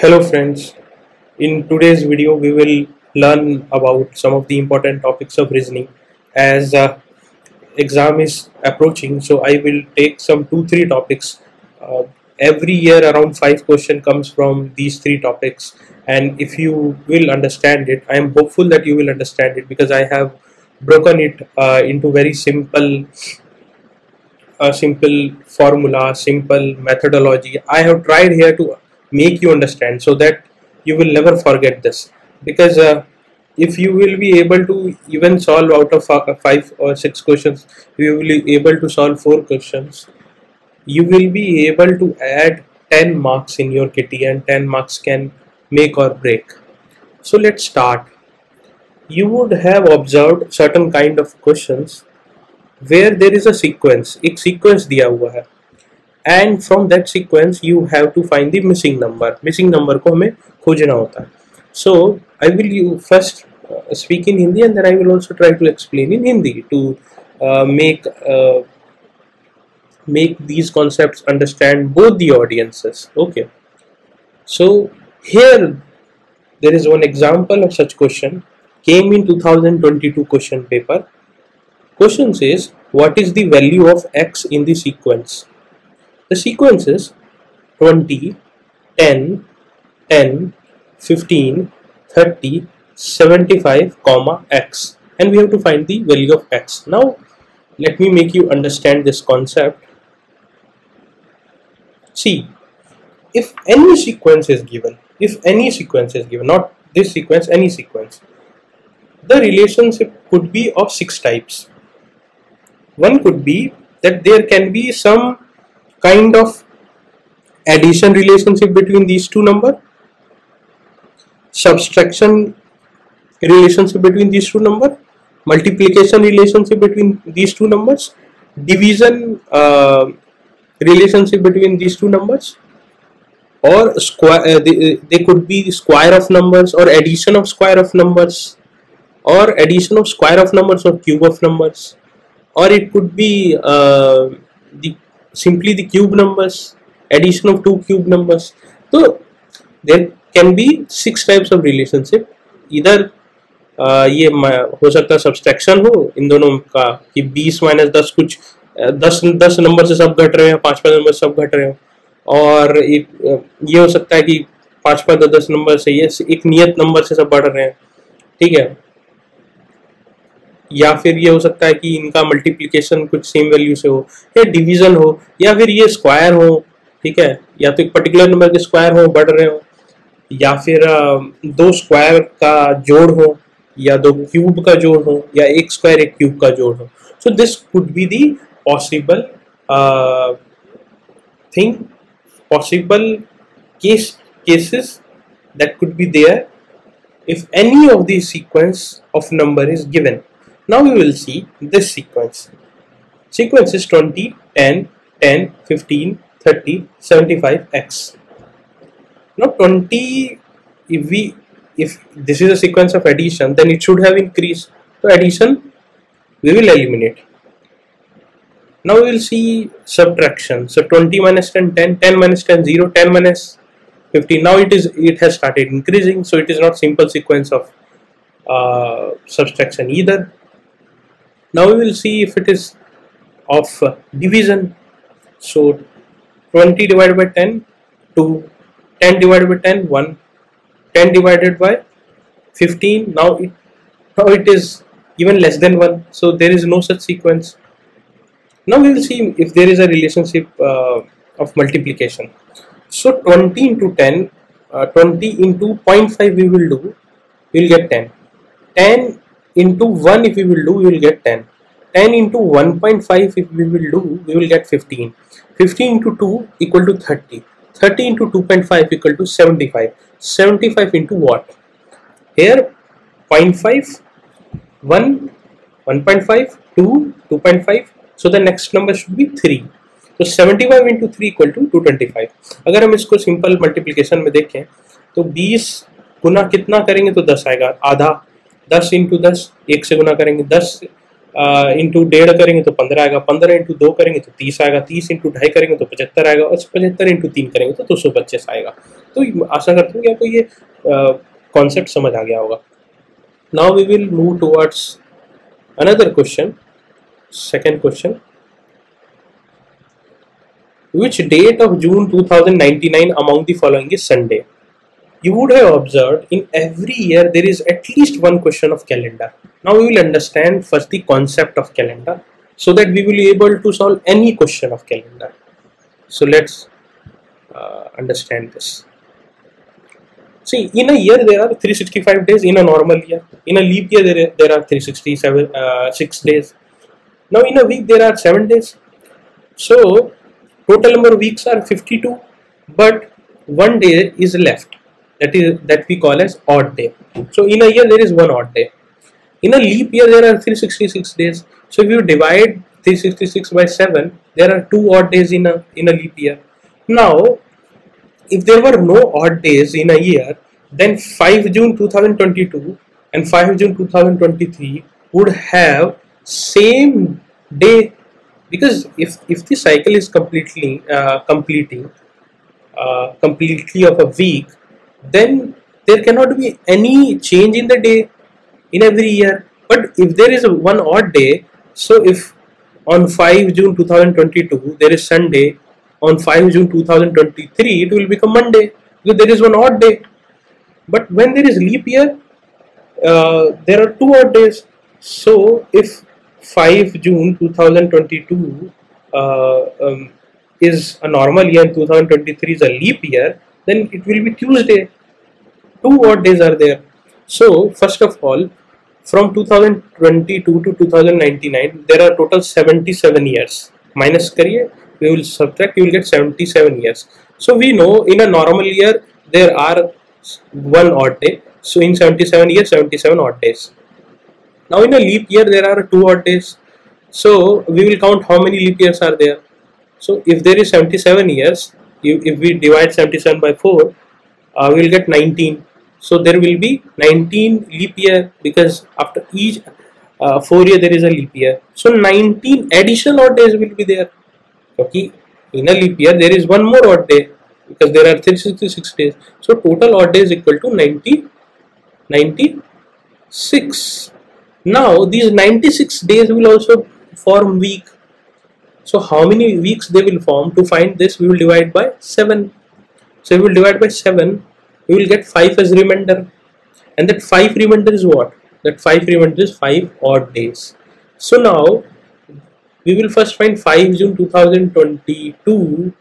Hello friends, in today's video we will learn about some of the important topics of reasoning as exam is approaching. So I will take some 2-3 topics. Every year around 5 question comes from these 3 topics, and if you will understand it, I am hopeful that you will understand it because I have broken it into very simple formula, simple methodology. I have tried here to make you understand so that you will never forget this, because if you will be able to even solve out of 5 or 6 questions, you will be able to solve 4 questions, you will be able to add 10 marks in your kitty, and 10 marks can make or break. So let's start. You would have observed certain kind of questions where there is a sequence, एक sequence दिया हुआ है, and from that sequence you have to find the missing number को हमें खोजना होता है. So I will you first speak in Hindi, and then I will also try to explain in Hindi to make these concepts understand both the audiences. Okay, so here there is one example of such question, came in 2022 question paper. Question says, what is the value of x in the sequence? The sequence is 20, 10, 10, 15, 30, 75, x, and we have to find the value of x. Now let me make you understand this concept. See, if any sequence is given, not this sequence, any sequence, the relationship could be of 6 types. One could be that there can be some kind of addition relationship between these two numbers, subtraction relationship between these two numbers, multiplication relationship between these two numbers, division relationship between these two numbers, or square. They could be square of numbers, or addition of square of numbers, or addition of square of numbers or cube of numbers, or it could be simply the cube numbers, addition of 2 cube numbers. So there can be 6 types of relationship. Either ये हो सकता है subtraction हो इन दोनों का कि 20 - 10 कुछ 10 number से सब घट रहे हैं, 5 नंबर से सब घट रहे हो, और ये हो सकता है कि 5 10 नंबर से ये एक नियत नंबर से सब बढ़ रहे हैं. ठीक है, या फिर ये हो सकता है कि इनका मल्टीप्लिकेशन कुछ सेम वैल्यू से हो, या डिवीजन हो, या फिर ये स्क्वायर हो. ठीक है, या तो एक पर्टिकुलर नंबर के स्क्वायर हो, बढ़ रहे हो, या फिर 2 स्क्वायर का जोड़ हो, या 2 क्यूब का जोड़ हो, या एक स्क्वायर एक क्यूब का जोड़ हो. So this could be the possible thing, possible cases that could be there if any of the sequence of number is given. Now we will see this sequence. Sequence is 20, 10, 10, 15, 30, 75, x. Now 20, if this is a sequence of addition, then it should have increased. So addition we will eliminate. Now we will see subtraction. So 20 minus 10, 10, 10 minus 10, 0, 10 minus 15. Now it has started increasing, so it is not simple sequence of subtraction either. Now we will see if it is of division. So 20 divided by 10, 2, 10 divided by 10, 1, 10 divided by 15. Now it is even less than 1, so there is no such sequence. Now we will see if there is a relationship of multiplication. So 20 into 10, 20 into 0.5 we will do, we will get 10. 10 into 1 if we will do, we will get 10. 10 into 1.5 if we will do, we will get 15. 15 into 2 equal to 30. 30 into 2.5 equal to 75. 75 into what? Here 0.5, 1, 1.5, 2, 2.5. So the next number should be 3. तो 75 into 3 equal to 225. अगर हम इसको simple multiplication में देखें तो 20 गुना कितना करेंगे तो 10 आएगा, आधा. 10 into 10 1 से गुना करेंगे, 10 into 1.5 करेंगे तो 15 आएगा, 15 into 2 करेंगे तो 30 आएगा, 30 into 2.5 करेंगे तो 75 आएगा, और 75 into 3 करेंगे तो 225 आएगा. तो आशा करता हूँ कि आपको ये कॉन्सेप्ट समझ आ गया होगा. Now we will move towards another question. Second question. Which date of June 2099 among the following is Sunday? You would have observed in every year there is at least one question of calendar. Now we will understand first the concept of calendar so that we will be able to solve any question of calendar. So let's understand this. See, in a year there are 365 days in a normal year. In a leap year there are 6 days. Now in a week there are 7 days. So total number of weeks are 52, but one day is left. That we call as odd day. So in a year there is one odd day. In a leap year there are 366 days. So if you divide 366 by 7, there are 2 odd days in a leap year. Now, if there were no odd days in a year, then 5 June 2022 and 5 June 2023 would have same day. Because if the cycle is completely of a week, then there cannot be any change in the day in every year. But if there is one odd day, so if on 5 June 2022 there is Sunday, on 5 June 2023 it will become Monday, because there is one odd day. But when there is leap year, there are 2 odd days. So if 5 June 2022 is a normal year and 2023 is a leap year, then it will be Tuesday. 2 odd days are there. So first of all, from 2022 to 2099 there are total 77 years. Minus kariye, we will subtract, you will get 77 years. So we know in a normal year there are one odd day. So in 77 years, 77 odd days. Now in a leap year there are 2 odd days. So we will count how many leap years are there. So if there is 77 years, if we divide 77 by 4, we will get 19. So there will be 19 leap year, because after each 4 year there is a leap year. So 19 additional odd days will be there. Okay, in a leap year there is one more odd day, because there are 366 days. So total odd days equal to 96. Now these 96 days will also form week. So how many weeks they will form? To find this, we will divide by 7. So we will divide by 7, we will get 5 as remainder. And that 5 remainder is what? That 5 remainder is 5 odd days. So now we will first find 5 June 2022,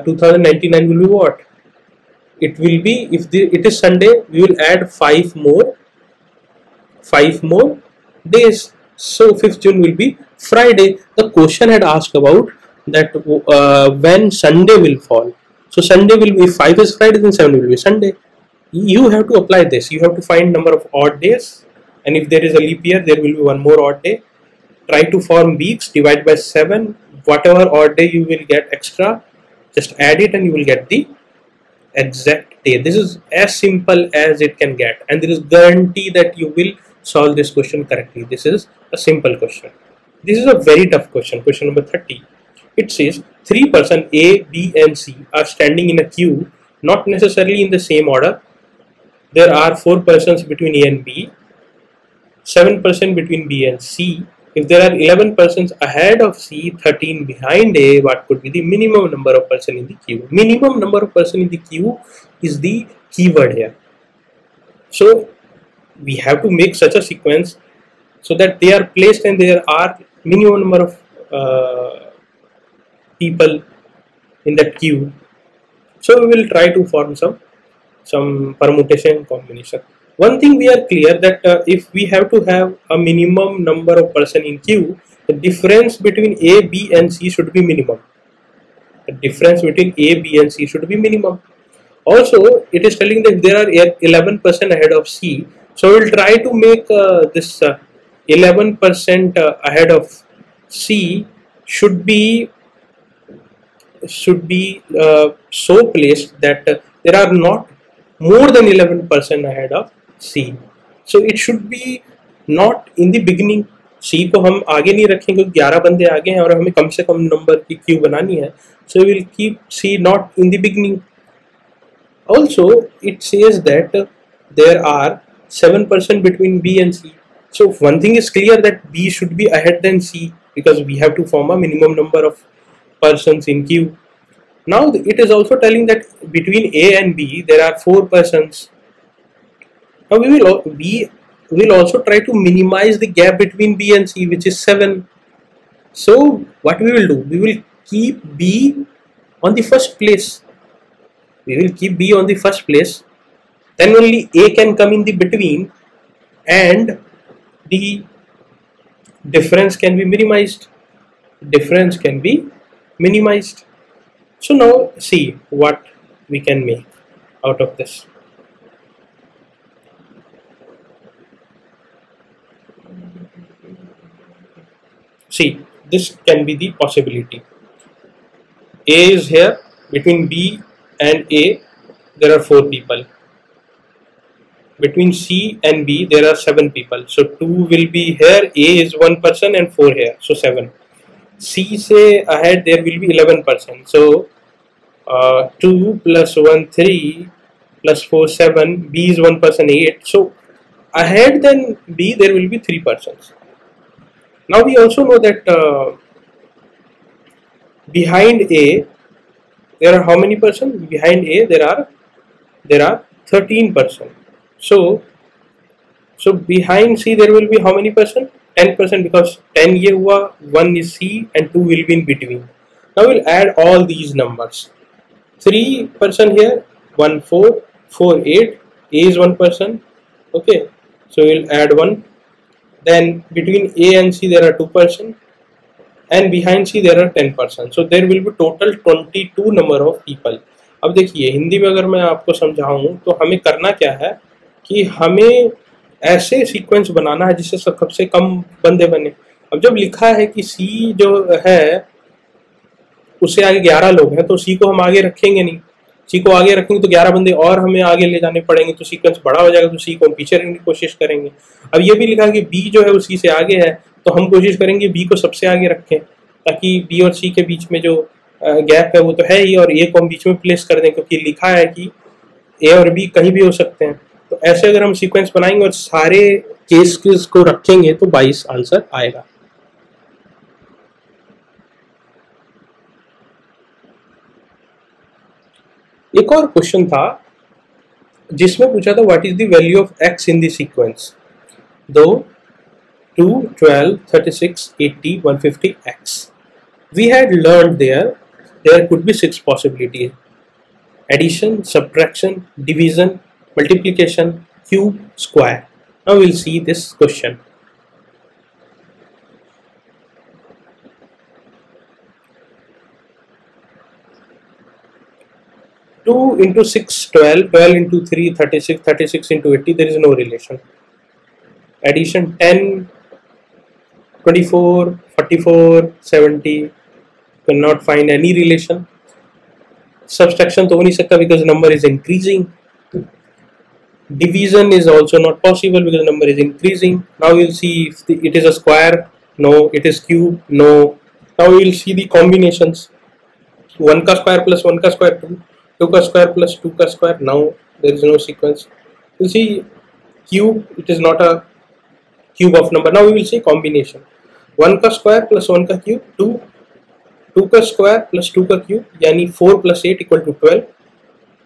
2099 will be what? It will be, if it is Sunday, we will add 5 more days. So 5th June will be Friday. The question had asked about that when Sunday will fall. So Sunday will be, if 5 is Friday, then 7 will be Sunday. You have to apply this. You have to find number of odd days, and if there is a leap year, there will be one more odd day. Try to form weeks, divide by 7. Whatever odd day you will get extra, just add it and you will get the exact day. This is as simple as it can get, and there is guarantee that you will solve this question correctly. This is a simple question. This is a very tough question. Question number 30. It says 3 persons A, B and C are standing in a queue, not necessarily in the same order. There are 4 persons between A and B, 7 persons between B and C. If there are 11 persons ahead of C, 13 behind A, what could be the minimum number of persons in the queue? Minimum number of persons in the queue is the keyword here. So we have to make such a sequence so that they are placed and there are minimum number of people in that queue. So we will try to form some permutation combination. One thing we are clear that if we have to have a minimum number of person in queue, the difference between A, B and C should be minimum. The difference between A, B and C should be minimum. Also, it is telling that there are 11% ahead of C. So we will try to make this 11% ahead of C should be so placed that there are not more than 11% ahead of C. So it should be not in the beginning. C को हम आगे नहीं रखेंगे क्योंकि 11 बंदे आगे हैं और हमें कम से कम नंबर की क्यू बनानी है. So we will keep C not in the beginning. Also, it says that there are 7% between B and C. So one thing is clear, that B should be ahead than C, because we have to form a minimum number of persons in Q. Now it is also telling that between A and B there are 4 persons. Now we will also try to minimize the gap between B and C, which is 7. So what we will do, we will keep B on the first place. We will keep B on the first place. Then only A can come in the between, and the difference can be minimized. Difference can be minimized. So now see what we can make out of this. See, this can be the possibility. A is here, between B and A there are 4 people. Between C and B there are 7 people. So 2 will be here, A is 1 person, and 4 here, so 7. C say ahead there will be 11%. So 2 plus 1 3 plus 4 7. B is 1 person, 8. So ahead than B there will be 3 persons. Now we also know that behind A there are how many persons? Behind A there are 13%. So behind C there will be how many percent? 10%, because 10 ये हुआ, 1 is C, and 2 will be in between. Now we'll add all these numbers. 3% here, 1 4, 4 8. A is 1%. Okay, so we'll add 1. Then between A and C there are 2%, and behind C there are 10%. So there will be total 22 number of people. अब देखिए हिंदी में अगर मैं आपको समझाऊं तो हमें करना क्या है कि हमें ऐसे सीक्वेंस बनाना है जिससे सबसे कम बंदे बने. अब जब लिखा है कि C जो है उससे आगे 11 लोग हैं, तो C को हम आगे रखेंगे नहीं. C को आगे रखेंगे तो 11 बंदे और हमें आगे ले जाने पड़ेंगे, तो सीक्वेंस बड़ा हो जाएगा, तो C को हम पीछे रखने की कोशिश करेंगे. अब ये भी लिखा है कि B जो है वो C से आगे है, तो हम कोशिश करेंगे B को सबसे आगे रखें, ताकि B और C के बीच में जो गैप है वो तो है ही, और A को हम बीच में प्लेस कर दें, क्योंकि लिखा है कि A और B कहीं भी हो सकते हैं. तो ऐसे अगर हम सीक्वेंस बनाएंगे और सारे केसेस को रखेंगे तो 22 आंसर आएगा. एक और क्वेश्चन था जिसमें पूछा था what is the value of x in the sequence. दो 2 12 36 80 150 x. We had learned there could be 6 possibilities: addition, subtraction, division, multiplication, cube, square. Now we'll see this question. Two into 6 12, 12 into 3 36, 36 into 80. There is no relation. Addition 10 24 44 70. Cannot find any relation. Subtraction तो हो नहीं सकता because number is increasing. Division is also not possible because number is increasing. Now we'll see if it is a square. No. It is cube. No. Now we will see the combinations. 1 का square plus 1 का square 2. 2 का square plus 2 का square. Now there is no sequence. You see cube, it is not a cube of number. Now we will see combination. 1 का square plus 1 का cube 2. 2 का square plus 2 का cube, यानी 4 plus 8 equal to 12.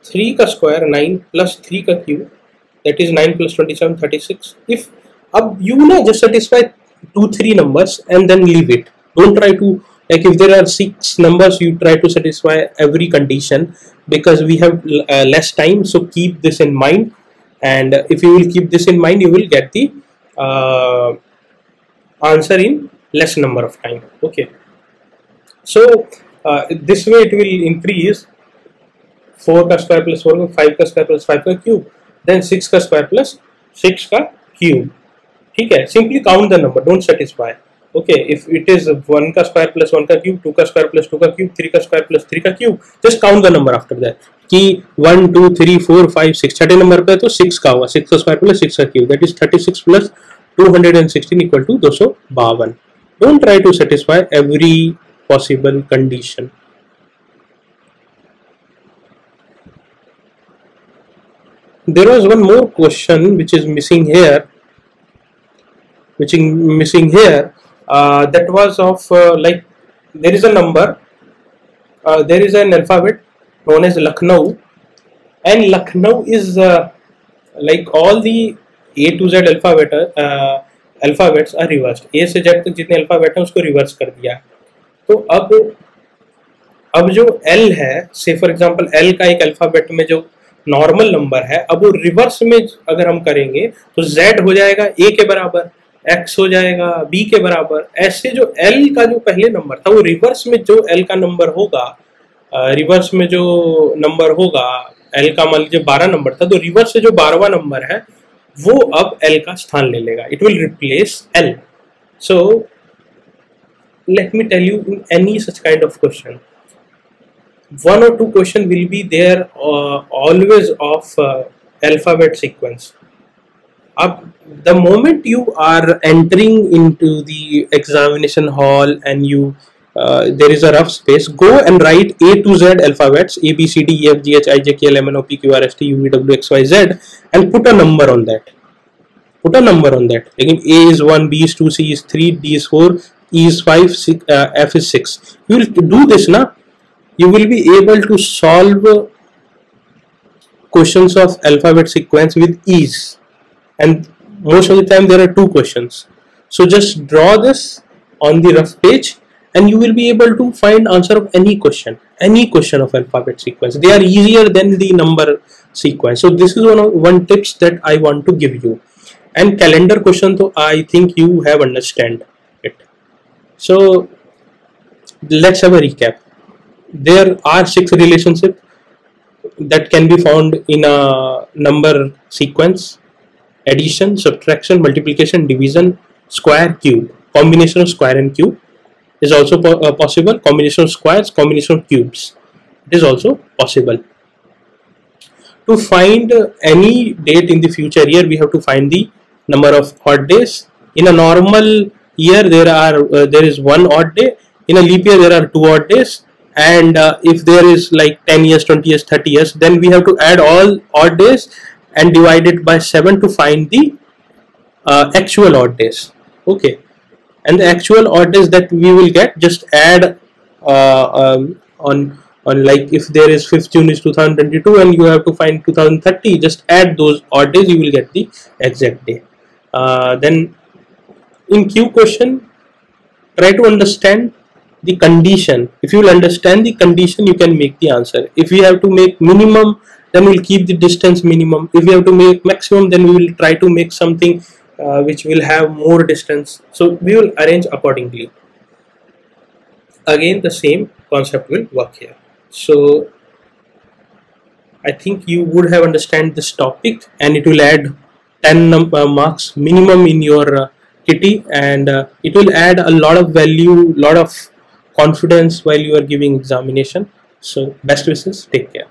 3 का square 9 plus 3 का cube, that is 9 plus 27 36. If अब you know just satisfy 2-3 numbers and then leave it. Don't try to, like if there are 6 numbers, you try to satisfy every condition, because we have less time. So keep this in mind, and if you will keep this in mind, you will get the answer in less number of time. Okay. So this way it will increase. 4 का square plus 4 का, 5 का square plus 5 का cube, then 6 का square plus 6 का cube. ठीक है, simply count the number, don't satisfy. Okay, if it is 1 का square plus 1 का cube, 2 का square plus 2 का cube, 3 का square plus 3 का cube, just count the number after that. कि 1 2 3 4 5 6, छठे नंबर पे तो 6 का होगा, 6 का square plus 6 का cube, that is 36 plus 216 equal to 252. Don't try to satisfy every possible condition. There was one more question which is missing here, that was of like there is a number, there is an alphabet known as Lucknow, and Lucknow is like all the A to Z alphabets are reversed. A से Z तक जितने alphabet हैं उसको reverse कर दिया. तो अब जो L है, से फॉर एग्जांपल L का एक अल्फाबेट में जो नॉर्मल नंबर है, अब वो रिवर्स में अगर हम करेंगे तो Z हो जाएगा A के बराबर, X हो जाएगा B के बराबर. ऐसे जो L का जो पहले नंबर था वो रिवर्स में जो L का नंबर होगा, रिवर्स में जो नंबर होगा L का मान लीजिए 12 नंबर था, तो रिवर्स से जो 12वां नंबर है वो अब L का स्थान ले लेगा. It will replace L. So let me tell you, in any such kind of question, one or two question will be there always of alphabet sequence. The moment you are entering into the examination hall and you there is a rough space, go and write A to Z alphabets, A, B, C, D, E, F, G, H, I, J, K, L, M, N, O, P, Q, R, S, T, U, V, W, X, Y, Z, and put a number on that. Again, A is 1, B is 2, C is 3, D is 4, E is 5, F is 6. You will do this now. You will be able to solve questions of alphabet sequence with ease, and most of the time there are two questions. So just draw this on the rough page and you will be able to find answer of any question of alphabet sequence. They are easier than the number sequence. So this is one tips that I want to give you. And calendar question, so I think you have understand it. So let's have a recap. There are 6 relationships that can be found in a number sequence: addition, subtraction, multiplication, division, square, cube. Combination of square and cube is also possible. Combination of squares, combination of cubes, it is also possible. To find any date in the future year, we have to find the number of odd days. In a normal year, there is one odd day. In a leap year, there are 2 odd days. And if there is like 10 years, 20 years, 30 years, then we have to add all odd days and divide it by 7 to find the actual odd days. Okay, and the actual odd days that we will get, just add on like if there is 5th June is 2022 and you have to find 2030, just add those odd days, you will get the exact day. Then in Q question, try to understand the condition. If you will understand the condition, you can make the answer. If we have to make minimum, then we'll keep the distance minimum. If we have to make maximum, then we will try to make something which will have more distance. So we will arrange accordingly. Again, the same concept will work here. So I think you would have understand this topic, and it will add 10 marks minimum in your kitty, and it will add a lot of value, lot of confidence while you are giving examination. So best wishes, take care.